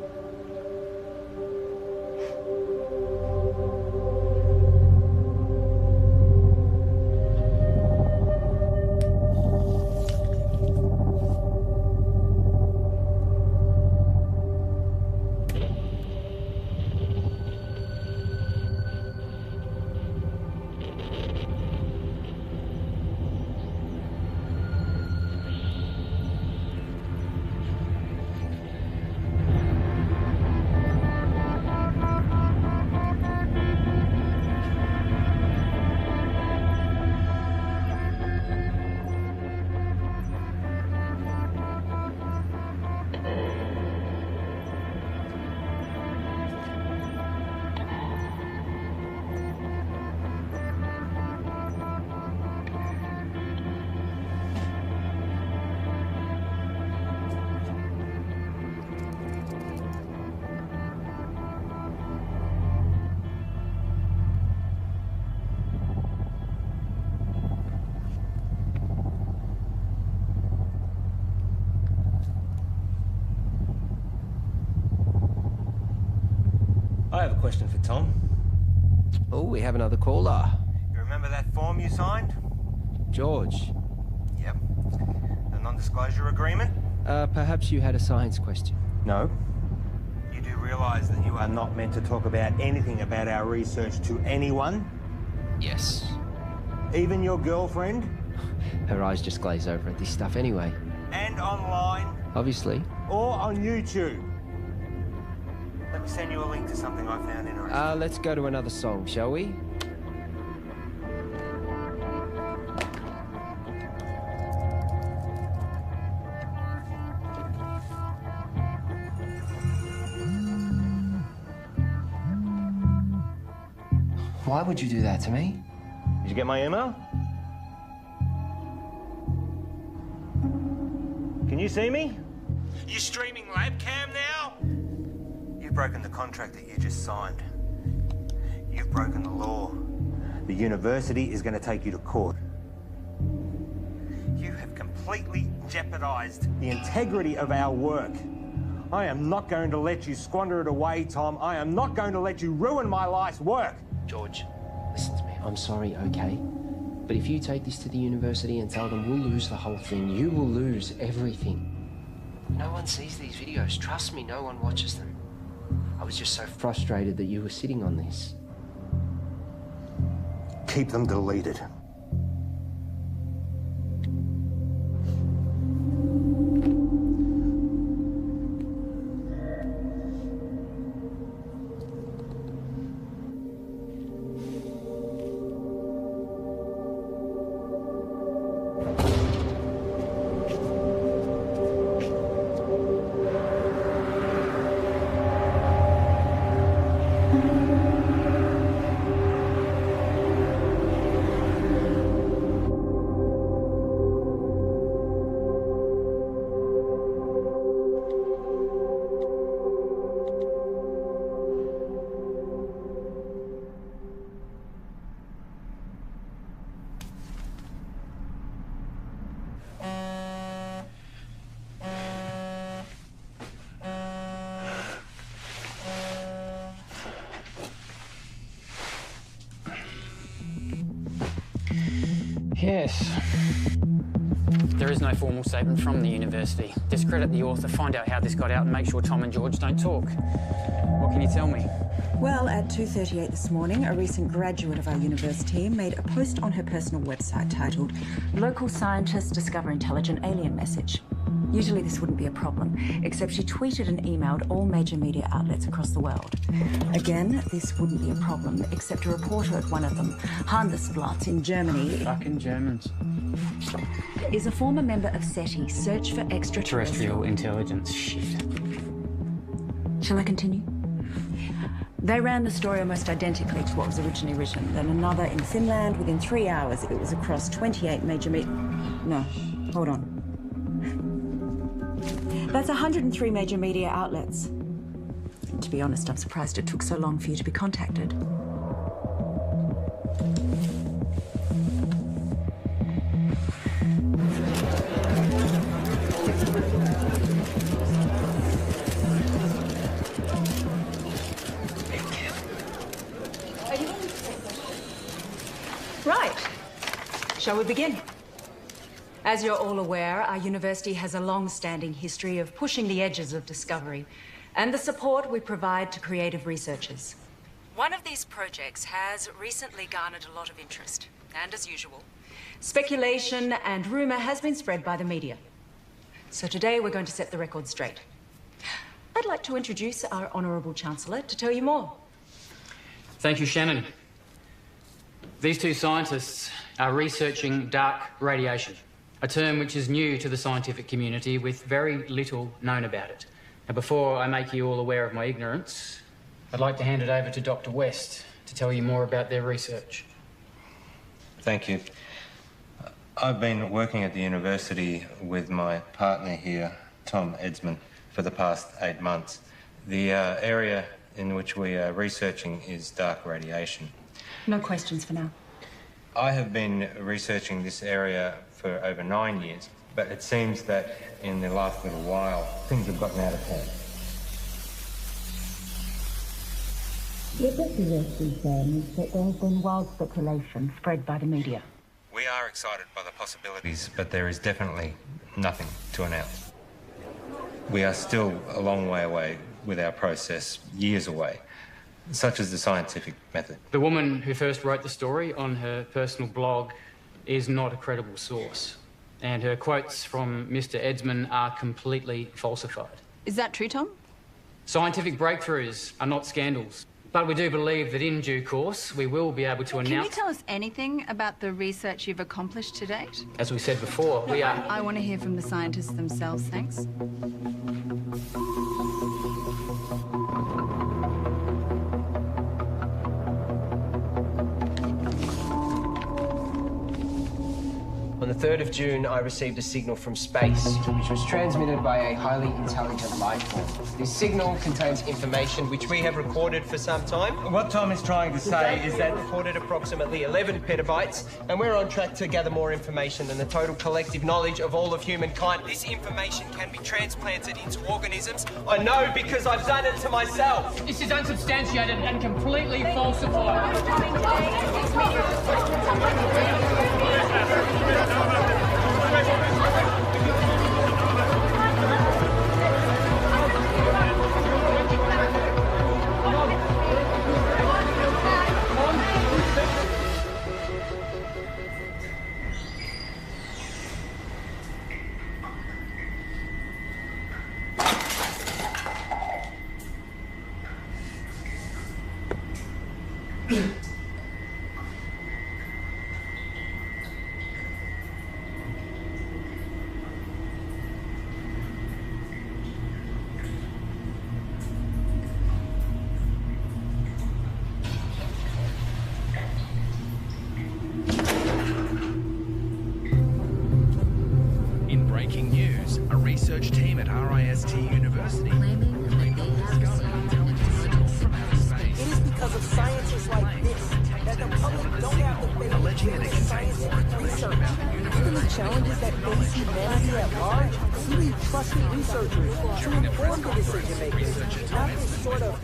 I have a question for Tom. Oh, we have another caller. You remember that form you signed? George. Yep. The non-disclosure agreement? Perhaps you had a science question. No. You do realise that you are not meant to talk about anything about our research to anyone? Yes. Even your girlfriend? Her eyes just glaze over at this stuff anyway. And online? Obviously. Or on YouTube? Let me send you a link to something I found interesting. Let's go to another song, shall we? Why would you do that to me? Did you get my email? Can you see me? You streaming Labcam now? You've broken the contract that you just signed. You've broken the law. The university is going to take you to court. You have completely jeopardized the integrity of our work. I am not going to let you squander it away, Tom. I am not going to let you ruin my life's work. George, listen to me. I'm sorry, okay? But if you take this to the university and tell them we'll lose the whole thing, you will lose everything. No one sees these videos. Trust me, no one watches them. I was just so frustrated that you were sitting on this. Keep them deleted. Yes. There is no formal statement from the university. Discredit the author, find out how this got out, and make sure Tom and George don't talk. What can you tell me? Well, at 2:38 this morning, a recent graduate of our university made a post on her personal website titled "Local Scientists Discover Intelligent Alien Message." Usually this wouldn't be a problem, except she tweeted and emailed all major media outlets across the world. Again, this wouldn't be a problem, except a reporter at one of them, Handelsblatt in Germany... Fucking Germans. ...is a former member of SETI, Search for Extraterrestrial Intelligence. Shit. Shall I continue? They ran the story almost identically to what was originally written. Then another in Finland within 3 hours. It was across 28 major No, hold on. That's 103 major media outlets. And to be honest, I'm surprised it took so long for you to be contacted. Right. Shall we begin? As you're all aware, our university has a long-standing history of pushing the edges of discovery and the support we provide to creative researchers. One of these projects has recently garnered a lot of interest, and as usual, speculation and rumour has been spread by the media. So today we're going to set the record straight. I'd like to introduce our Honourable Chancellor to tell you more. Thank you, Shannon. These two scientists are researching dark radiation, a term which is new to the scientific community with very little known about it. Now, before I make you all aware of my ignorance, I'd like to hand it over to Dr. West to tell you more about their research. Thank you. I've been working at the university with my partner here, Tom Edsman, for the past 8 months. The area in which we are researching is dark radiation. No questions for now. I have been researching this area for over 9 years, but it seems that in the last little while, things have gotten out of hand. What Dr. West is saying is that there has been wild speculation spread by the media. We are excited by the possibilities, but there is definitely nothing to announce. We are still a long way away with our process, years away, such as the scientific method. The woman who first wrote the story on her personal blog is not a credible source, and her quotes from Mr. Edsman are completely falsified. Is that true, Tom? Scientific breakthroughs are not scandals, but we do believe that in due course we will be able to announce... Can you tell us anything about the research you've accomplished to date? As we said before, we are... I want to hear from the scientists themselves, thanks. On the 3rd of June, I received a signal from space, which was transmitted by a highly intelligent life form. This signal contains information which we have recorded for some time. What Tom is trying to say is that... recorded approximately 11 petabytes, and we're on track to gather more information than the total collective knowledge of all of humankind. This information can be transplanted into organisms. I know because I've done it to myself. This is unsubstantiated and completely falsified. Breaking news, a research team at RIST University claiming that they have seen from outer space. It is because of scientists like this that the public don't have to face alleging that it contains more information about the universe. Given the challenges that face humanity at large, we need trusted researchers to inform the decision makers, not this sort of...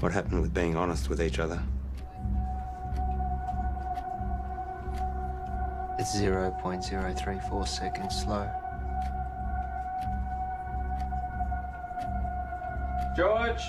What happened with being honest with each other? It's 0.034 seconds slow. George!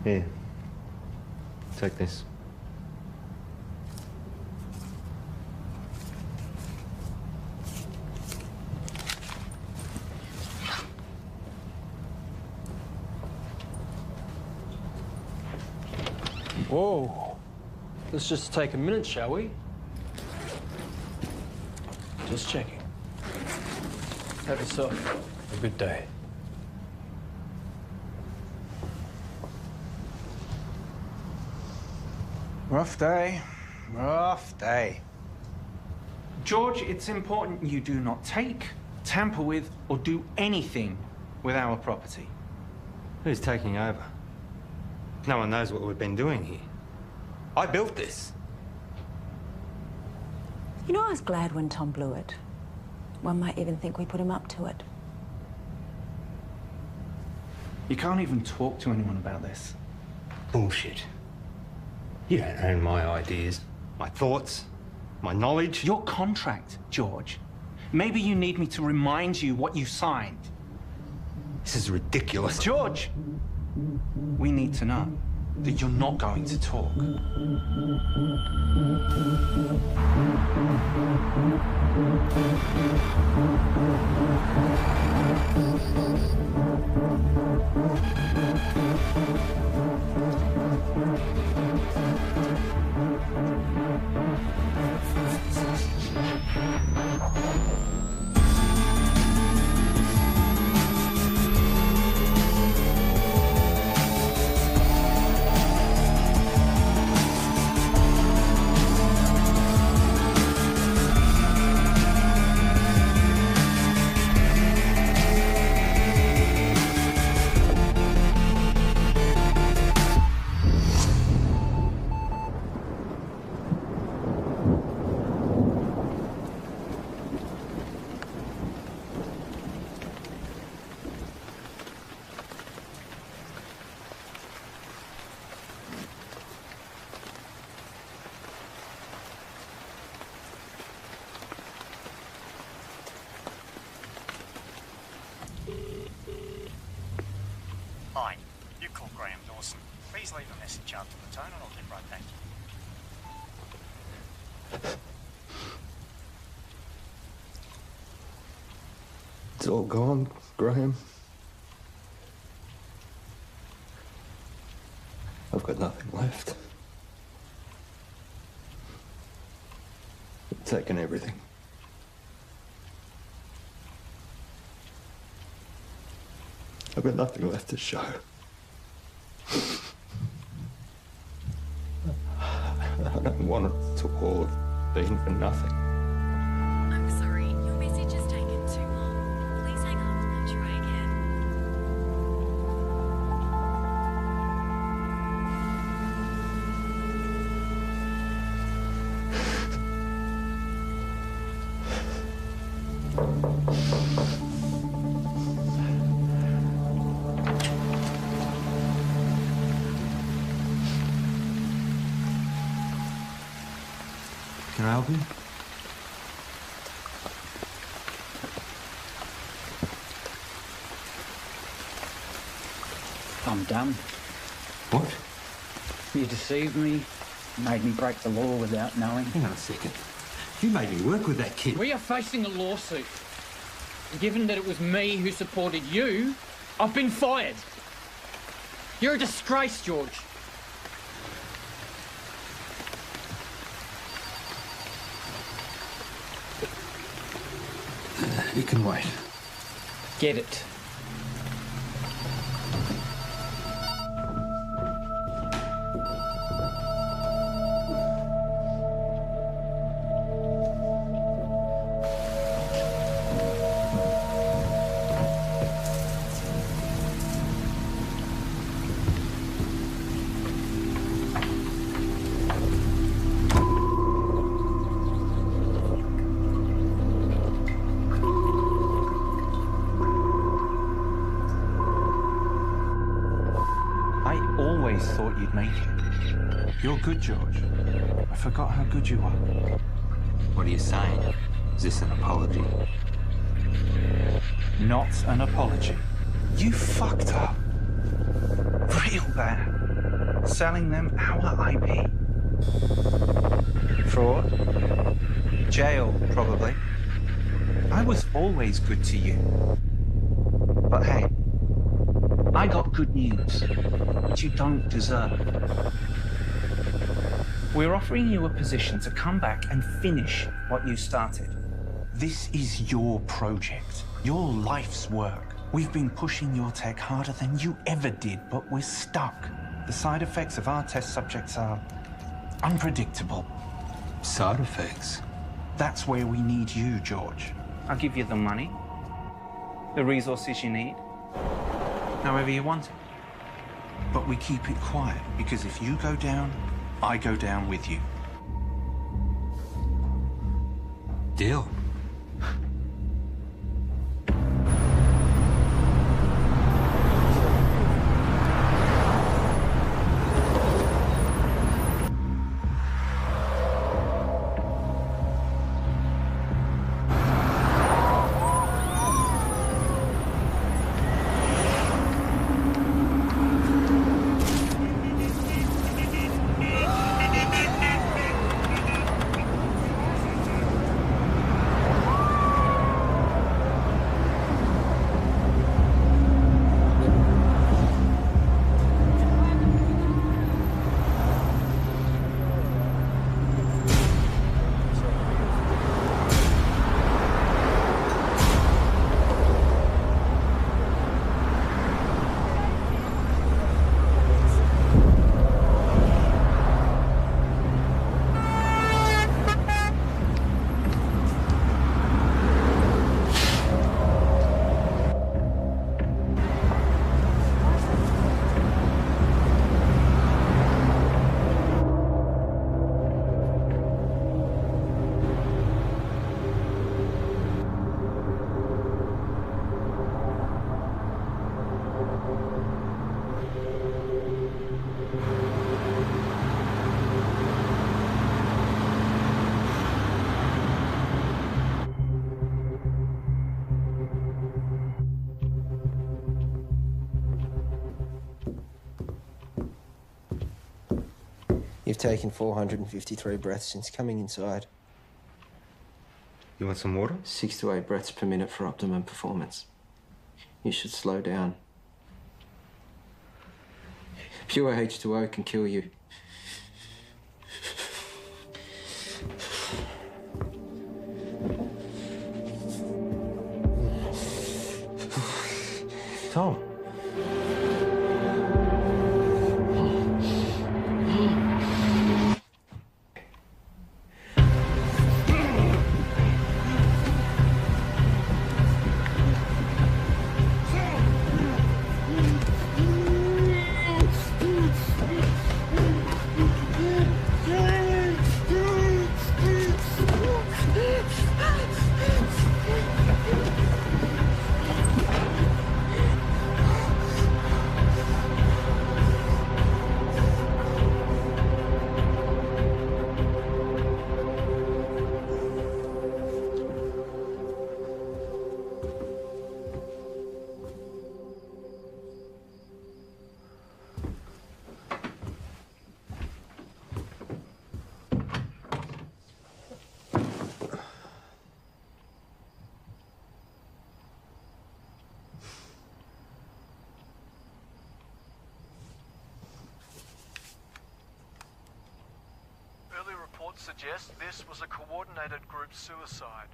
Here. Take this. Whoa. Let's just take a minute, shall we? Just checking. Have yourself a good day. Rough day. Rough day. George, it's important you do not take, tamper with, or do anything with our property. Who's taking over? No one knows what we've been doing here. I built this. You know, I was glad when Tom blew it. One might even think we put him up to it. You can't even talk to anyone about this. Bullshit. You don't own my ideas, my thoughts, my knowledge. Your contract, George. Maybe you need me to remind you what you signed. This is ridiculous. George! We need to know that you're not going to talk. Hi, you call Graham Dawson. Please leave a message after the tone and I'll get right back to you. It's all gone, Graham. I've got nothing left. They've taken everything. I've got nothing left to show. I don't want it to all have been for nothing. I'm sorry, your message has taken too long. Please hang up and try again. Can I help you? I'm done. What? You deceived me, made me break the law without knowing. Hang on a second. You made me work with that kid. We are facing a lawsuit. Given that it was me who supported you, I've been fired. You're a disgrace, George. You can wait. Get it. thought you'd make it. You're good, George. I forgot how good you are. What are you saying? Is this an apology? Not an apology. You fucked up. Real bad. Selling them our IP. Fraud. Jail, probably. I was always good to you. But hey, I got good news, which you don't deserve. We're offering you a position to come back and finish what you started. This is your project, your life's work. We've been pushing your tech harder than you ever did, but we're stuck. The side effects of our test subjects are unpredictable. Side effects? That's where we need you, George. I'll give you the money, the resources you need, however you want it. But we keep it quiet, because if you go down, I go down with you. Deal. You've taken 453 breaths since coming inside. You want some water? 6 to 8 breaths per minute for optimum performance. You should slow down. Pure H2O can kill you. Tom. Suggest this was a coordinated group suicide.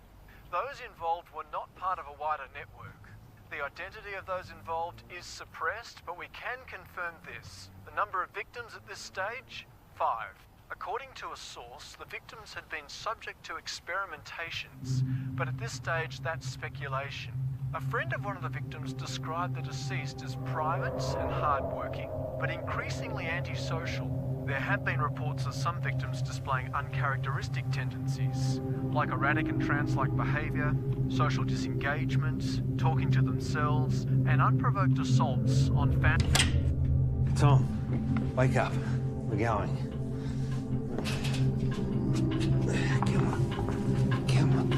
Those involved were not part of a wider network. The identity of those involved is suppressed, but we can confirm this. The number of victims at this stage? 5. According to a source, the victims had been subject to experimentations, but at this stage that's speculation. A friend of one of the victims described the deceased as private and hardworking, but increasingly antisocial. There have been reports of some victims displaying uncharacteristic tendencies, like erratic and trance-like behaviour, social disengagement, talking to themselves, and unprovoked assaults on family. Tom, wake up. We're going. Come on. Come on.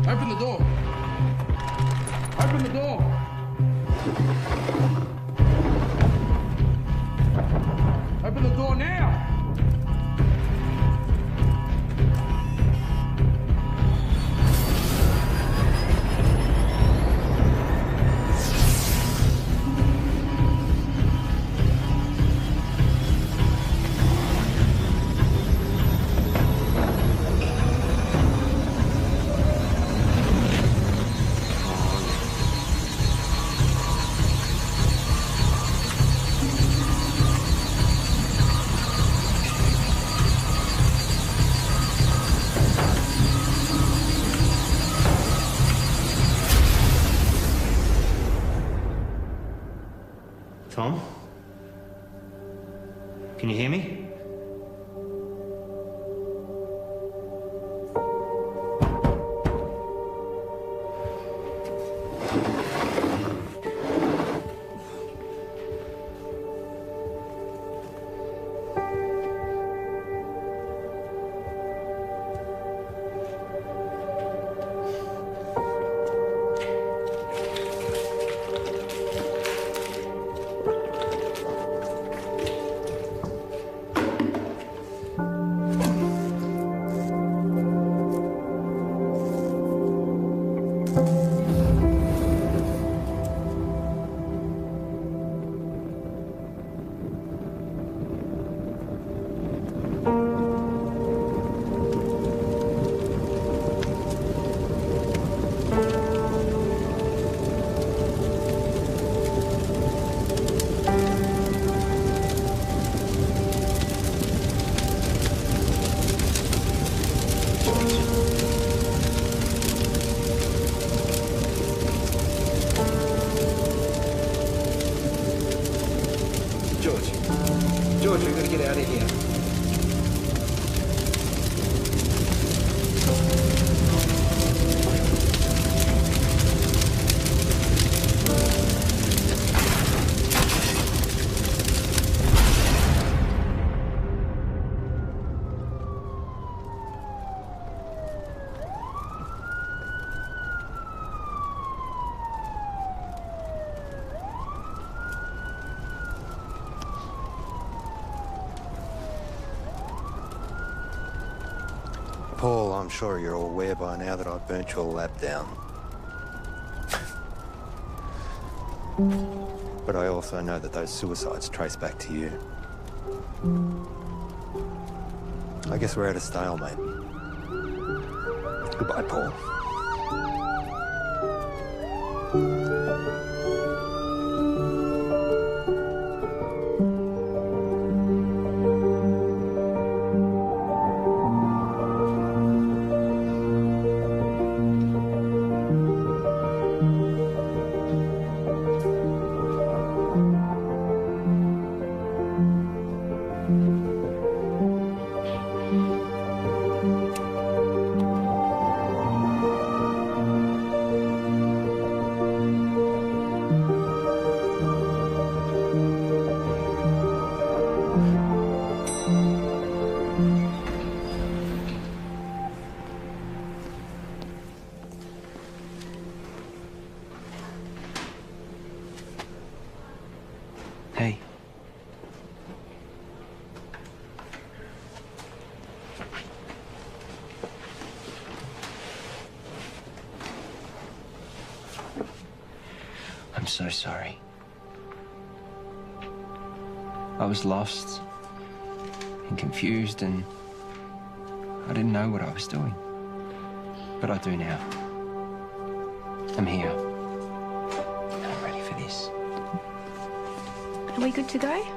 Open the door. Open the door. Open the door now. Tom? Can you hear me? George, we've got to get out of here. Paul, I'm sure you're all aware by now that I've burnt your lab down. But I also know that those suicides trace back to you. I guess we're at a stalemate. Goodbye, Paul. I'm so sorry. I was lost and confused, and I didn't know what I was doing. But I do now. I'm here. And I'm ready for this. Are we good to go?